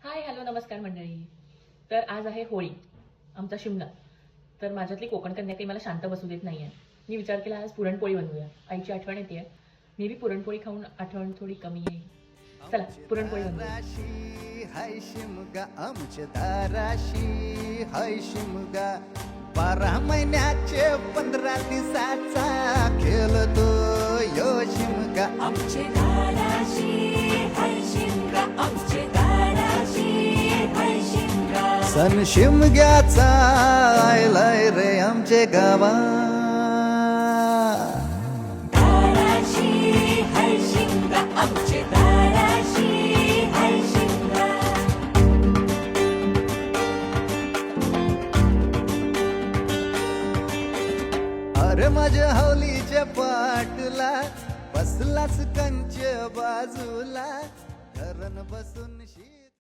Hi hello नमस्कार मंडळी. तर आज आहे होळी, आमचा शिमगा. तर माझ्यातली कोकण कन्या काही मला शांत बसू देत नाहीये. मी विचार केला आज पुरणपोळी बनवूया. आईची आठवण येते. मी बी पुरणपोळी खाऊन आठवण थोडी कमी येईल. चला पुरणपोळी बनवूया. हाय शिमगा आमच्या दाराशी हाय शिमगा 12 महिन्याचे 15 दिवसाचा खेळतो यो शिमगा आमचे दाराशी हाय शिमगा आमचे दाराशी हाय शिमगा सण शिमग्याचा आयलाय रे आमचे गावा दाराशी हाय शिमगा आमचे दाराशी हाय शिमगा अरे माझ्या हौलीच्या पाटला बसलाच कंच बाजूला धरण बसून